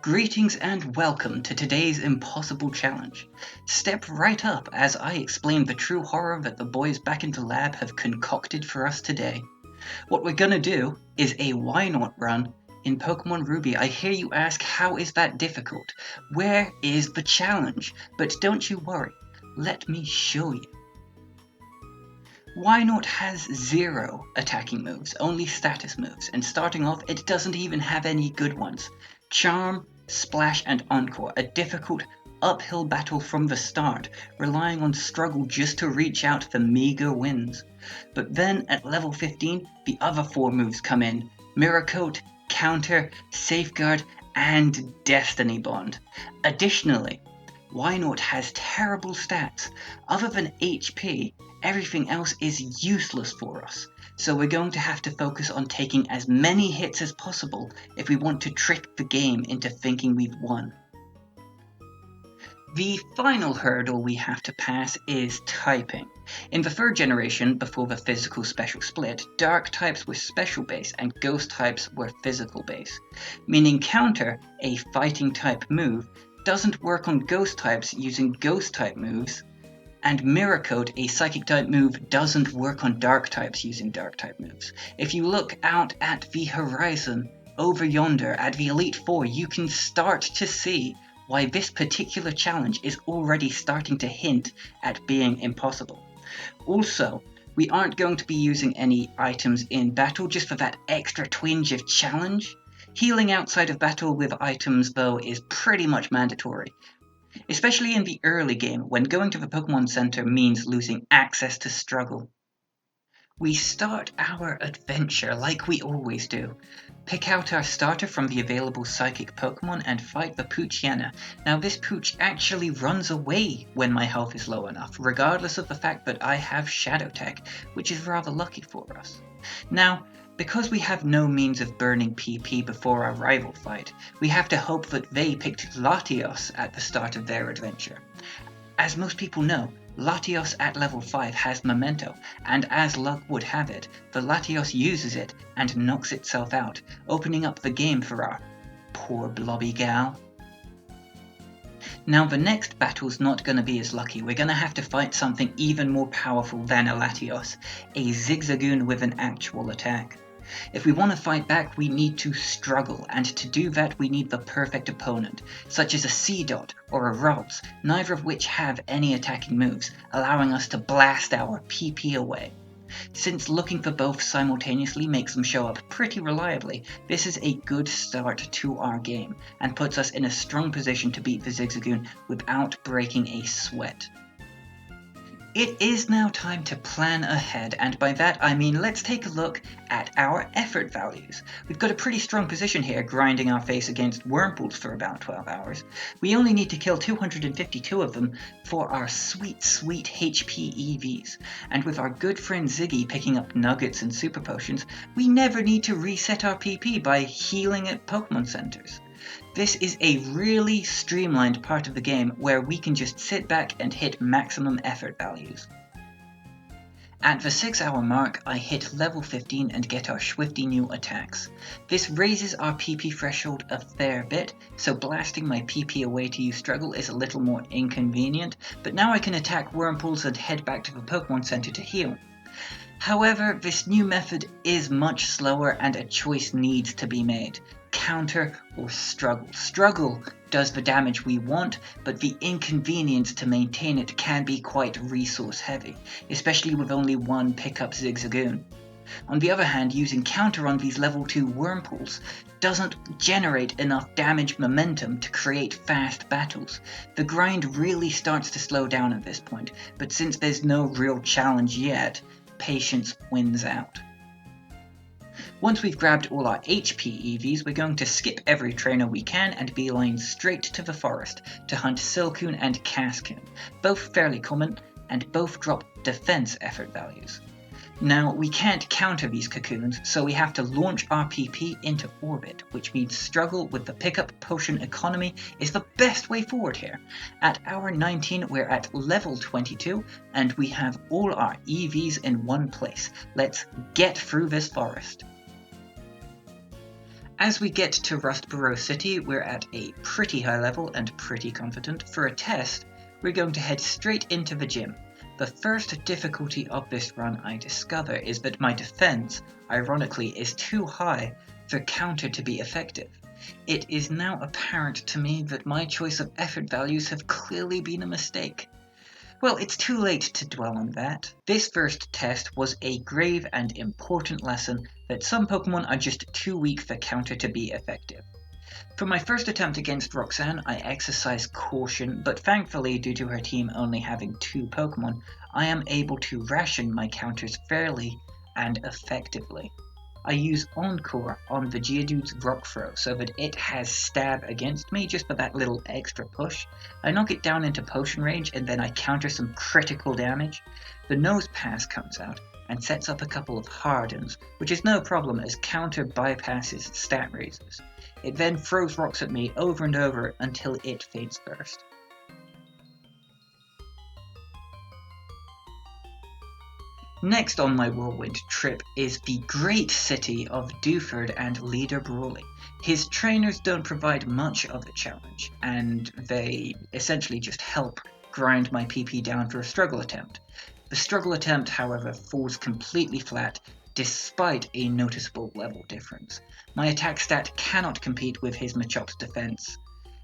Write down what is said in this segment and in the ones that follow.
Greetings and welcome to today's impossible challenge. Step right up as I explain the true horror that the boys back in the lab have concocted for us today. What we're gonna do is a Wynaut run in Pokemon Ruby. I hear you ask, how is that difficult? Where is the challenge? But don't you worry, let me show you. Wynaut has 0 attacking moves, only status moves, and starting off it doesn't even have any good ones. Charm, Splash and Encore, a difficult uphill battle from the start, relying on struggle just to reach out for meager wins. But then at level 15, the other 4 moves come in: Mirror Coat, Counter, Safeguard, and Destiny Bond. Additionally, Wynaut has terrible stats. Other than HP, everything else is useless for us. So we're going to have to focus on taking as many hits as possible if we want to trick the game into thinking we've won. The final hurdle we have to pass is typing. In the 3rd generation, before the physical special split, dark types were special base and ghost types were physical base, meaning Counter, a fighting type move, doesn't work on ghost types using ghost type moves, and Mirror Coat, a psychic type move, doesn't work on dark types using dark type moves. If you look out at the horizon over yonder at the Elite Four, you can start to see why this particular challenge is already starting to hint at being impossible. Also, we aren't going to be using any items in battle just for that extra twinge of challenge. Healing outside of battle with items, though, is pretty much mandatory, especially in the early game when going to the Pokemon Center means losing access to struggle. We start our adventure like we always do. Pick out our starter from the available psychic Pokemon and fight the Poochyena. Now this Pooch actually runs away when my health is low enough, regardless of the fact that I have Shadow Tech, which is rather lucky for us. Now, because we have no means of burning PP before our rival fight, we have to hope that they picked Latios at the start of their adventure. As most people know, Latios at level 5 has Memento, and as luck would have it, the Latios uses it and knocks itself out, opening up the game for our poor blobby gal. Now the next battle's not going to be as lucky. We're going to have to fight something even more powerful than a Latios, a Zigzagoon with an actual attack. If we want to fight back, we need to struggle, and to do that we need the perfect opponent, such as a Seedot or a Ralts, neither of which have any attacking moves, allowing us to blast our PP away. Since looking for both simultaneously makes them show up pretty reliably, this is a good start to our game, and puts us in a strong position to beat the Zigzagoon without breaking a sweat. It is now time to plan ahead, and by that I mean let's take a look at our effort values. We've got a pretty strong position here, grinding our face against Wurmpools for about 12 hours. We only need to kill 252 of them for our sweet HP EVs, and with our good friend Ziggy picking up nuggets and super potions, we never need to reset our PP by healing at Pokemon Centers. This is a really streamlined part of the game where we can just sit back and hit maximum effort values. At the 6-hour mark, I hit level 15 and get our swifty new attacks. This raises our PP threshold a fair bit, so blasting my PP away to use struggle is a little more inconvenient, but now I can attack Wurmpools and head back to the Pokemon Center to heal. However, this new method is much slower and a choice needs to be made. Counter or struggle. Struggle does the damage we want, but the inconvenience to maintain it can be quite resource heavy, especially with only one pickup Zigzagoon. On the other hand, using counter on these level 2 Wurmpools doesn't generate enough damage momentum to create fast battles. The grind really starts to slow down at this point, but since there's no real challenge yet, patience wins out. Once we've grabbed all our HP EVs, we're going to skip every trainer we can and beeline straight to the forest to hunt Silcoon and Cascoon, both fairly common and both drop defense effort values. Now, we can't counter these cocoons, so we have to launch our PP into orbit, which means struggle with the pickup potion economy is the best way forward here. At hour 19, we're at level 22, and we have all our EVs in one place. Let's get through this forest. As we get to Rustboro City, we're at a pretty high level and pretty confident. For a test, we're going to head straight into the gym. The first difficulty of this run I discover is that my defense, ironically, is too high for counter to be effective. It is now apparent to me that my choice of effort values have clearly been a mistake. Well, it's too late to dwell on that. This first test was a grave and important lesson that some Pokemon are just too weak for counter to be effective. For my first attempt against Roxanne, I exercise caution, but thankfully, due to her team only having 2 Pokemon, I am able to ration my counters fairly and effectively. I use Encore on the Geodude's Rock Throw so that it has stab against me just for that little extra push. I knock it down into potion range and then I counter some critical damage. The Nose Pass comes out and sets up a couple of Hardens, which is no problem as counter bypasses stat raises. It then throws rocks at me over and over until it faints first. Next on my whirlwind trip is the great city of Dewford and Leader Brawley. His trainers don't provide much of a challenge, and they essentially just help grind my PP down for a struggle attempt. The struggle attempt, however, falls completely flat despite a noticeable level difference. My attack stat cannot compete with his Machop's defense,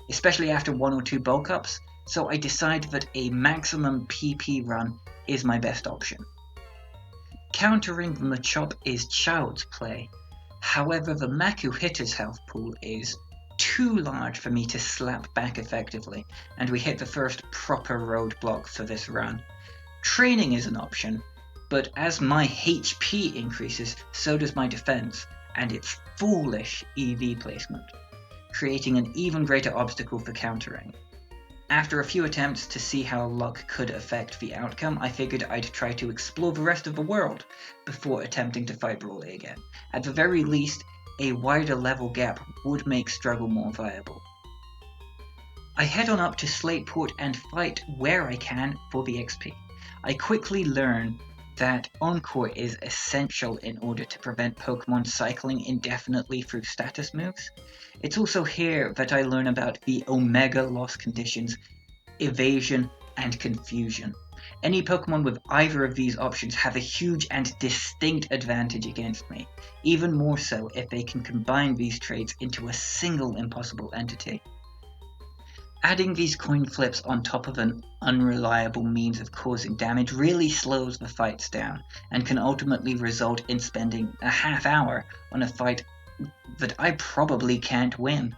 especially after 1 or 2 bulk ups, so I decide that a maximum PP run is my best option. Countering the Machop is child's play. However, the Makuhita's health pool is too large for me to slap back effectively, and we hit the first proper roadblock for this run. Training is an option, but as my HP increases, so does my defense, and it's foolish EV placement, creating an even greater obstacle for countering. After a few attempts to see how luck could affect the outcome, I figured I'd try to explore the rest of the world before attempting to fight Brawley again. At the very least, a wider level gap would make struggle more viable. I head on up to Slateport and fight where I can for the XP. I quickly learn that Encore is essential in order to prevent Pokemon cycling indefinitely through status moves. It's also here that I learn about the Omega loss conditions, Evasion, and Confusion. Any Pokemon with either of these options have a huge and distinct advantage against me, even more so if they can combine these traits into a single impossible entity. Adding these coin flips on top of an unreliable means of causing damage really slows the fights down, and can ultimately result in spending a half hour on a fight that I probably can't win.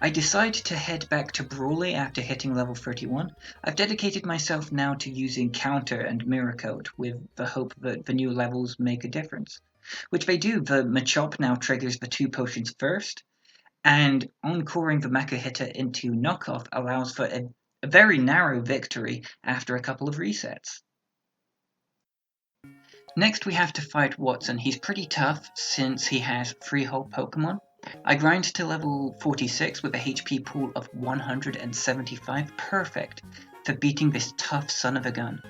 I decide to head back to Brawley after hitting level 31. I've dedicated myself now to using Counter and Mirror Coat with the hope that the new levels make a difference. Which they do. The Machop now triggers the 2 potions first, and encoring the Makuhita into knockoff allows for a very narrow victory after a couple of resets. Next we have to fight Watson. He's pretty tough since he has 3 whole Pokemon. I grind to level 46 with a HP pool of 175, perfect for beating this tough son of a gun.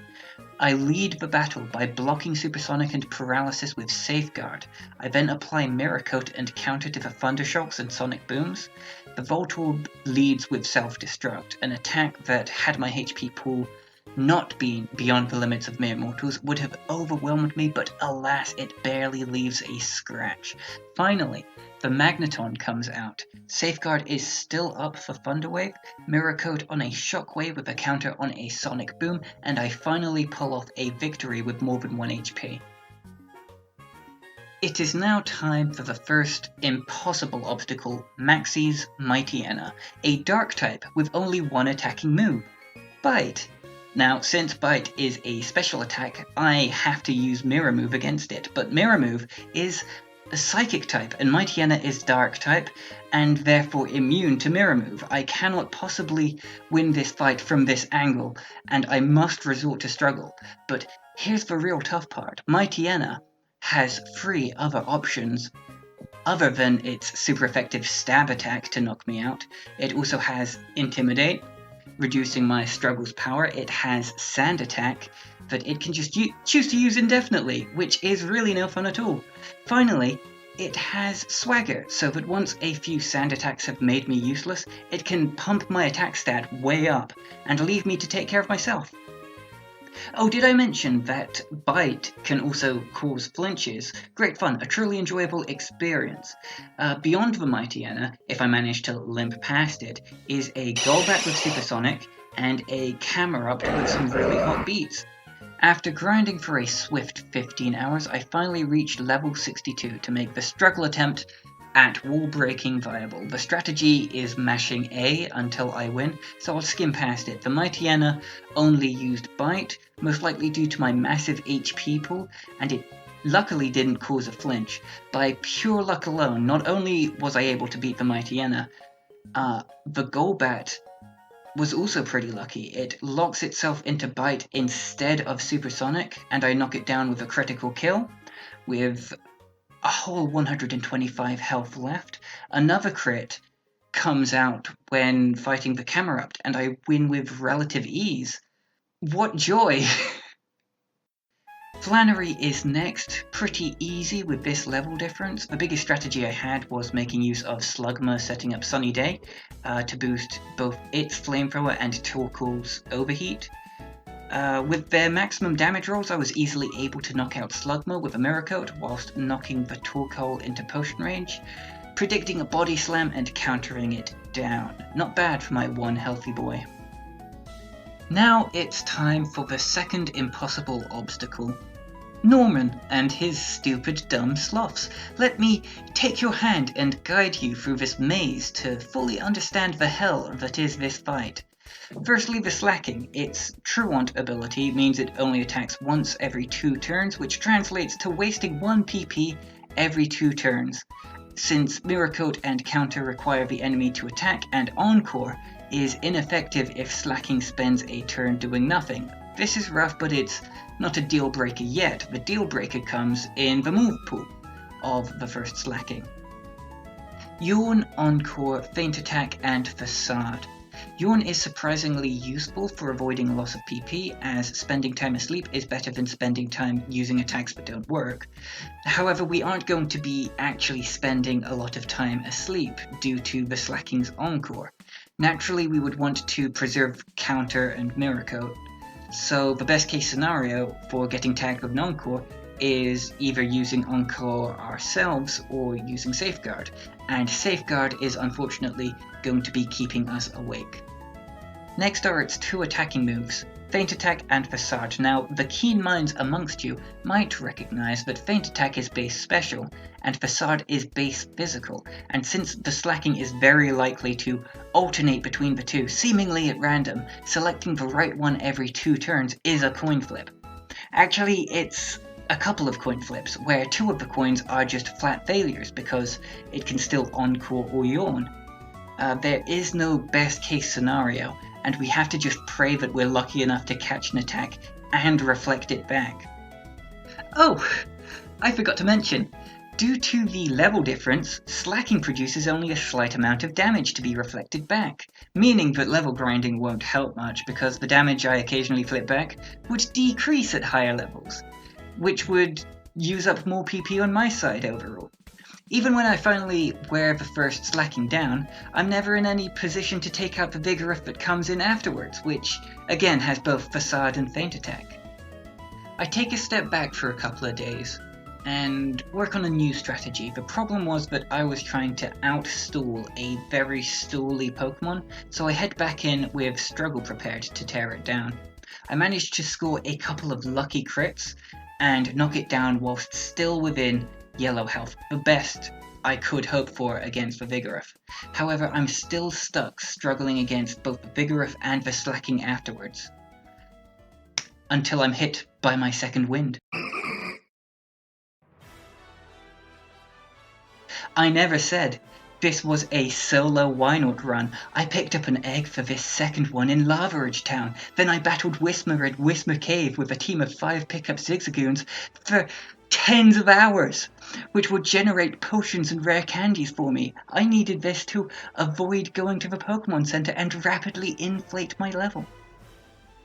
I lead the battle by blocking Supersonic and Paralysis with Safeguard. I then apply Mirror Coat and counter to the Thundershocks and Sonic Booms. The Voltorb leads with Self-Destruct, an attack that, had my HP pool not been beyond the limits of mere mortals, would have overwhelmed me, but alas, it barely leaves a scratch. Finally, the Magneton comes out. Safeguard is still up for Thunder Wave, Mirror Coat on a Shockwave with a counter on a Sonic Boom, and I finally pull off a victory with more than 1 HP. It is now time for the first impossible obstacle, Maxie's Mightyena, a Dark type with only 1 attacking move, Bite. Now, since Bite is a special attack, I have to use Mirror Move against it, but Mirror Move is a Psychic type, and Mightyena is Dark type, and therefore immune to Mirror Move. I cannot possibly win this fight from this angle, and I must resort to struggle. But here's the real tough part. Mightyena has 3 other options other than its super effective stab attack to knock me out. It also has Intimidate, reducing my struggle's power. It has Sand Attack that it can just choose to use indefinitely, which is really no fun at all. Finally, It has swagger, so that once a few sand attacks have made me useless, it can pump my attack stat way up and leave me to take care of myself. Oh, did I mention that Bite can also cause flinches? Great fun, a truly enjoyable experience. Beyond the Mighty Enna, if I manage to limp past it, is a Golbat with Supersonic and a Camerupt with some really hot beats. After grinding for a swift 15 hours, I finally reached level 62 to make the struggle attempt at wall breaking viable. The strategy is mashing A until I win, so I'll skim past it. The Mighty Enna only used Bite, most likely due to my massive HP pool, and it luckily didn't cause a flinch. By pure luck alone, not only was I able to beat the Mighty Enna, the Golbat was also pretty lucky. It locks itself into Bite instead of Supersonic, and I knock it down with a critical kill, with a whole 125 health left. Another crit comes out when fighting the Camerupt, and I win with relative ease. What joy! Flannery is next, pretty easy with this level difference. The biggest strategy I had was making use of Slugma setting up Sunny Day to boost both its Flamethrower and Torkoal's Overheat. With their maximum damage rolls, I was easily able to knock out Slugma with a Mirror Coat whilst knocking the Torkoal into potion range, predicting a Body Slam and countering it down. Not bad for my one healthy boy. Now it's time for the second impossible obstacle. Norman and his stupid dumb sloths. Let me take your hand and guide you through this maze to fully understand the hell that is this fight. Firstly, the slacking. Its Truant ability means it only attacks once every 2 turns, which translates to wasting 1 PP every 2 turns. Since Mirror Coat and Counter require the enemy to attack, and Encore is ineffective if slacking spends a turn doing nothing. This is rough, but it's not a deal breaker yet. The deal breaker comes in the move pool of the first slacking. Yawn, Encore, Feint Attack, and Facade. Yawn is surprisingly useful for avoiding loss of PP, as spending time asleep is better than spending time using attacks that don't work. However, we aren't going to be actually spending a lot of time asleep due to the slacking's Encore. Naturally, we would want to preserve Counter and Mirror Coat, so the best case scenario for getting tagged with an Encore is either using Encore ourselves or using Safeguard, and Safeguard is unfortunately going to be keeping us awake. Next are its 2 attacking moves, Feint Attack and Facade. Now, the keen minds amongst you might recognize that Feint Attack is base special, and Facade is base physical, and since the slacking is very likely to alternate between the two, seemingly at random, selecting the right one every 2 turns is a coin flip. Actually, it's a couple of coin flips, where 2 of the coins are just flat failures because it can still Encore or Yawn. There is no best case scenario, and we have to just pray that we're lucky enough to catch an attack and reflect it back. Oh, I forgot to mention, due to the level difference, slacking produces only a slight amount of damage to be reflected back, meaning that level grinding won't help much because the damage I occasionally flip back would decrease at higher levels, which would use up more PP on my side overall. Even when I finally wear the first slacking down, I'm never in any position to take out the Vigoroth that comes in afterwards, which again has both Facade and Feint Attack. I take a step back for a couple of days and work on a new strategy. The problem was that I was trying to outstall a very stally Pokemon, so I head back in with Struggle prepared to tear it down. I managed to score a couple of lucky crits and knock it down whilst still within yellow health, the best I could hope for against the Vigoroth. However, I'm still stuck struggling against both the Vigoroth and the slacking afterwards, until I'm hit by my second wind. I never said this was a solo Wynaut run. I picked up an egg for this second one in Lavaridge Town. Then I battled Whismur at Whismur Cave with a team of 5 pickup Zigzagoons for tens of hours, which would generate potions and rare candies for me. I needed this to avoid going to the Pokemon Center and rapidly inflate my level.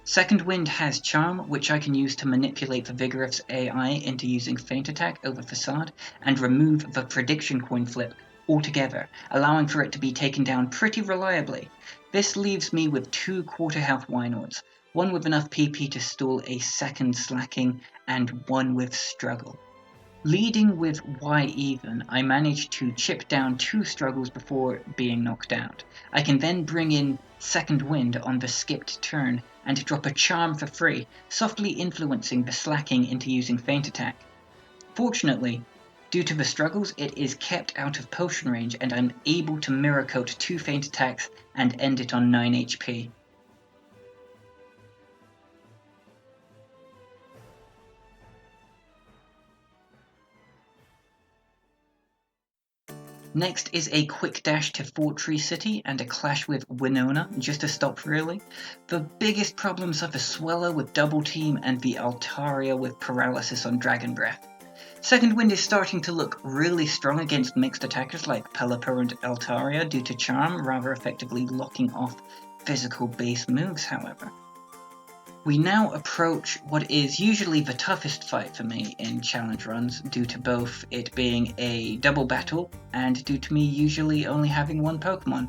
Second Wind has Charm, which I can use to manipulate the Vigorous AI into using Feint Attack over Facade, and remove the Prediction Coin Flip altogether, allowing for it to be taken down pretty reliably. This leaves me with 2 quarter health Wynauts, one with enough PP to stall a second Slacking, and one with Struggle. Leading with Y even, I managed to chip down 2 struggles before being knocked out. I can then bring in Second Wind on the skipped turn and drop a Charm for free, softly influencing the Slacking into using Feint Attack. Fortunately, due to the struggles, it is kept out of potion range and I'm able to Mirror Coat 2 Feint Attacks and end it on 9 HP. Next is a quick dash to Fort Tree City and a clash with Wynaut, just to stop really. The biggest problems are the Swellow with Double Team and the Altaria with Paralysis on Dragon Breath. Second Wind is starting to look really strong against mixed attackers like Pelipper and Altaria due to Charm, rather effectively locking off physical base moves however. We now approach what is usually the toughest fight for me in challenge runs due to both it being a double battle and due to me usually only having one Pokemon,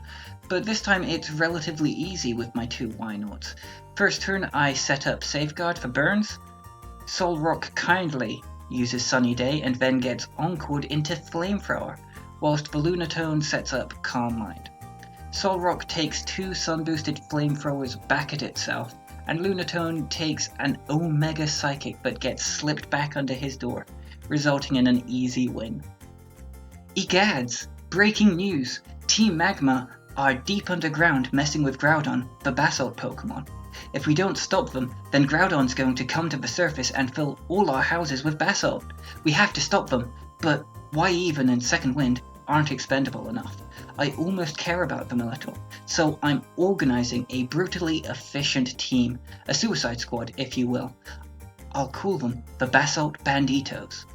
but this time it's relatively easy with my 2 Wynauts. First turn I set up Safeguard for burns, Solrock kindly uses Sunny Day and then gets encored into Flamethrower, whilst the Lunatone sets up Calm Mind. Solrock takes 2 sun-boosted Flamethrowers back at itself, and Lunatone takes an Omega Psychic but gets slipped back under his door, resulting in an easy win. Egads! Breaking news! Team Magma are deep underground messing with Groudon, the Basalt Pokemon. If we don't stop them, then Groudon's going to come to the surface and fill all our houses with Basalt. We have to stop them, but Y even and Second Wind aren't expendable enough. I almost care about them a little, so I'm organizing a brutally efficient team, a suicide squad if you will. I'll call them the Basalt Banditos.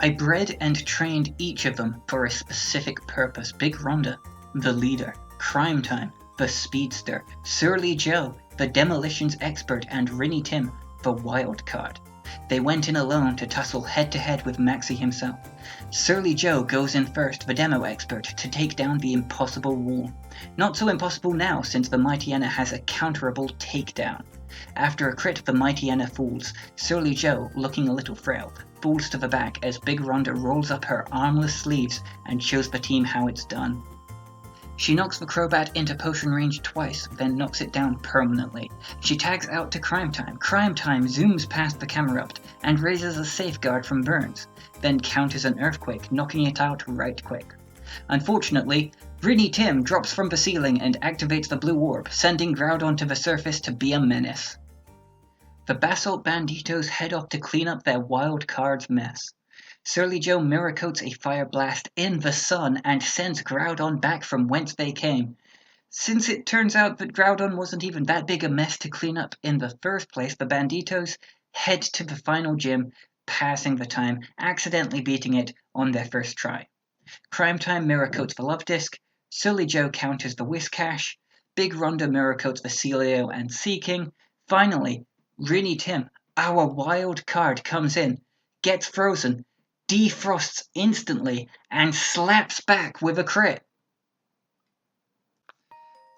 I bred and trained each of them for a specific purpose. Big Rhonda, the leader, Crime Time, the speedster, Surly Joe, the demolitions expert, and Rinny Tim, the wild card. They went in alone to tussle head-to-head with Maxie himself. Surly Joe goes in first, the demo expert, to take down the impossible wall. Not so impossible now, since the Mightyena has a counterable takedown. After a crit, the Mightyena falls. Surly Joe, looking a little frail, falls to the back as Big Rhonda rolls up her armless sleeves and shows the team how it's done. She knocks the Crobat into potion range twice, then knocks it down permanently. She tags out to Crime Time. Crime Time zooms past the Camerupt and raises a safeguard from burns, then counters an Earthquake, knocking it out right quick. Unfortunately, Rinny Tim drops from the ceiling and activates the blue orb, sending Groudon to the surface to be a menace. The Basalt Banditos head off to clean up their wild card's mess. Surly Joe mirror coats a fire blast in the sun and sends Groudon back from whence they came. Since it turns out that Groudon wasn't even that big a mess to clean up in the first place, the Banditos head to the final gym, passing the time, accidentally beating it on their first try. Crime Time mirror coats the Love Disc, Surly Joe counters the Whiscash, Big Rhonda mirror coats the Celio and Seeking. Finally, Rinny Tim, our wild card, comes in, gets frozen, defrosts instantly, and slaps back with a crit.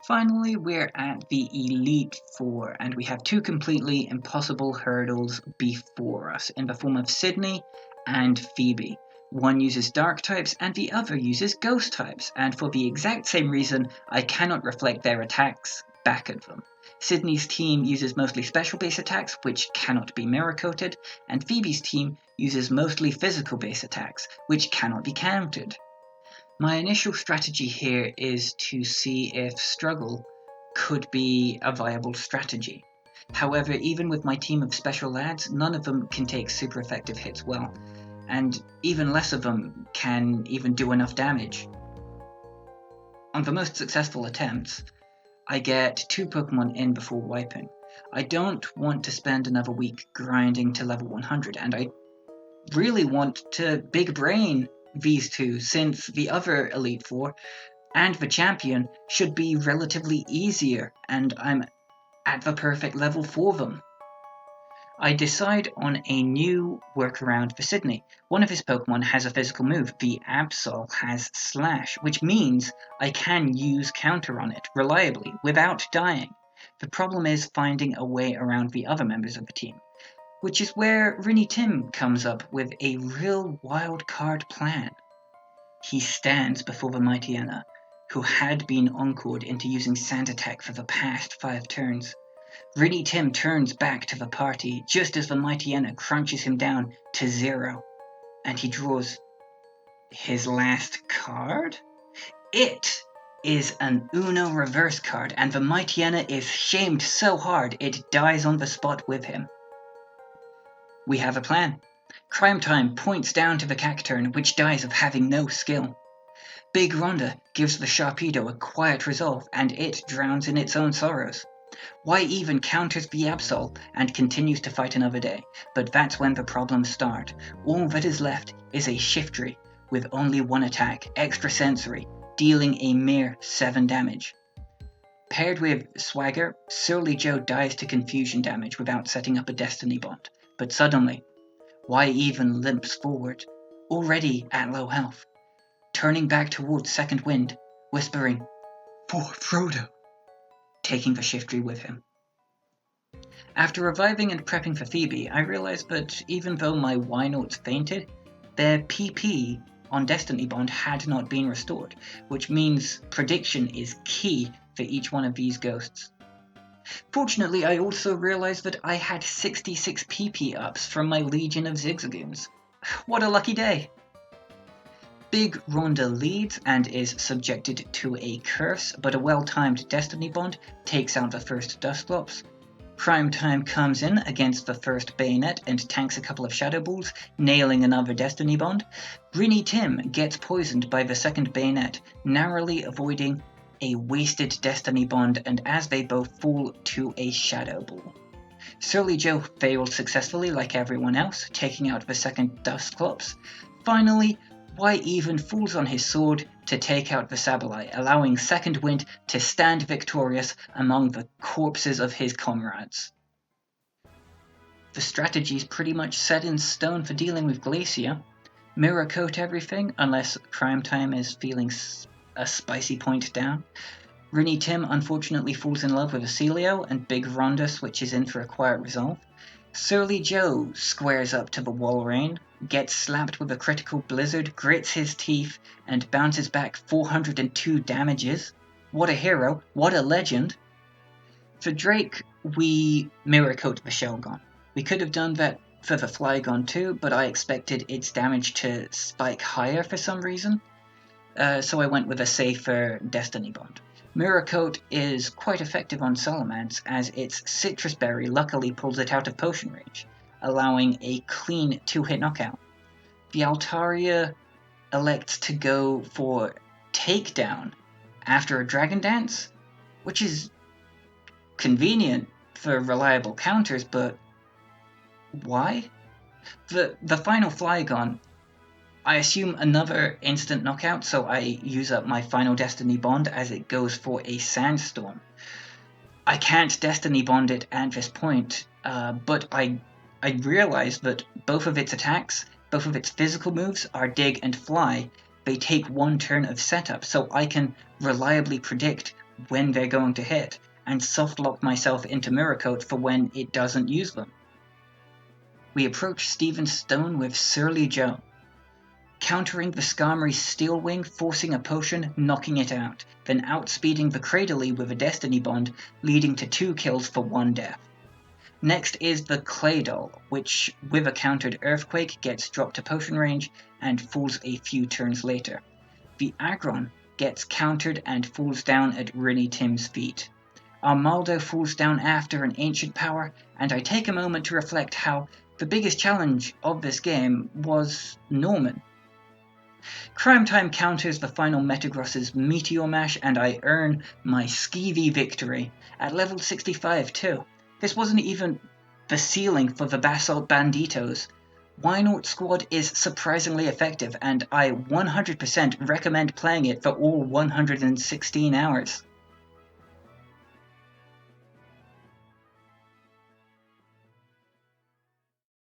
Finally, we're at the Elite Four, and we have 2 completely impossible hurdles before us, in the form of Sydney and Phoebe. One uses Dark types, and the other uses Ghost types, and for the exact same reason, I cannot reflect their attacks back at them. Sydney's team uses mostly special base attacks, which cannot be mirror-coated, and Phoebe's team uses mostly physical base attacks, which cannot be countered. My initial strategy here is to see if Struggle could be a viable strategy. However, even with my team of special lads, none of them can take super effective hits well, and even less of them can even do enough damage. On the most successful attempts, I get 2 Pokemon in before wiping. I don't want to spend another week grinding to level 100, and I really want to big brain these 2, since the other Elite Four and the champion should be relatively easier, and I'm at the perfect level for them. I decide on a new workaround for Sydney. One of his Pokemon has a physical move. The Absol has Slash, which means I can use Counter on it reliably without dying. The problem is finding a way around the other members of the team, which is where Rinny Tim comes up with a real wild card plan. He stands before the Mightyena, who had been encored into using Sand Attack for the past 5 turns. Rinny Tim turns back to the party just as the Mightyena crunches him down to 0, and he draws his last card? It is an Uno reverse card, and the Mightyena is shamed so hard it dies on the spot with him. We have a plan. Crime Time points down to the Cacturn, which dies of having no skill. Big Rhonda gives the Sharpedo a quiet resolve, and it drowns in its own sorrows. Why even counters the Absol and continues to fight another day, but that's when the problems start. All that is left is a Shiftry with only 1 attack, extrasensory, dealing a mere 7 damage. Paired with Swagger, Surly Joe dies to confusion damage without setting up a Destiny Bond, but suddenly, Why even limps forward, already at low health, turning back towards Second Wind, whispering, "For Frodo," taking the Shiftry with him. After reviving and prepping for Phoebe, I realized that even though my Wynauts fainted, their PP on Destiny Bond had not been restored, which means prediction is key for each one of these ghosts. Fortunately, I also realized that I had 66 PP ups from my Legion of Zigzagoons. What a lucky day! Big Rhonda leads and is subjected to a curse, but a well-timed Destiny Bond takes out the first Dusclops. Crime Time comes in against the first Bayonet and tanks a couple of Shadow Balls, nailing another Destiny Bond. Rinny Tim gets poisoned by the second Bayonet, narrowly avoiding a wasted Destiny Bond, and as they both fall to a Shadow Ball. Surly Joe fails successfully like everyone else, taking out the second Dusclops. Finally, Why even falls on his sword to take out the Sableye, allowing Second Wind to stand victorious among the corpses of his comrades. The strategy is pretty much set in stone for dealing with Glacia. Mirror coat everything, unless Crime Time is feeling a spicy point down. Rinny Tim unfortunately falls in love with Acilio, and Big Rhonda switches in for a quiet resolve. Surly Joe squares up to the Walrein, gets slapped with a critical blizzard, grits his teeth, and bounces back 402 damages. What a hero, what a legend. For Drake, we mirror coat the Shelgon. We could have done that for the Flygon too, but I expected its damage to spike higher for some reason, so I went with a safer Destiny Bond. Mirror Coat is quite effective on Salamence, as its Citrus Berry luckily pulls it out of potion range, allowing a clean 2-hit knockout. The Altaria elects to go for Takedown after a Dragon Dance, which is convenient for reliable counters, but why? The final Flygon, I assume another instant knockout, so I use up my final Destiny Bond as it goes for a Sandstorm. I can't Destiny Bond it at this point, but I realize that both of its attacks, both of its physical moves are Dig and Fly. They take 1 turn of setup, so I can reliably predict when they're going to hit, and soft-lock myself into Mirror Coat for when it doesn't use them. We approach Steven Stone with Surly Joe, countering the Skarmory's Steel Wing, forcing a potion, knocking it out, then outspeeding the Cradily with a Destiny Bond, leading to 2 kills for 1 death. Next is the Claydol, which, with a countered Earthquake, gets dropped to potion range and falls a few turns later. The Aggron gets countered and falls down at Rinny Tim's feet. Armaldo falls down after an Ancient Power, and I take a moment to reflect how the biggest challenge of this game was Norman. Crime Time counters the final Metagross's Meteor Mash, and I earn my skeevy victory, at level 65 too. This wasn't even the ceiling for the Basalt Banditos. Wynaut Squad is surprisingly effective, and I 100% recommend playing it for all 116 hours.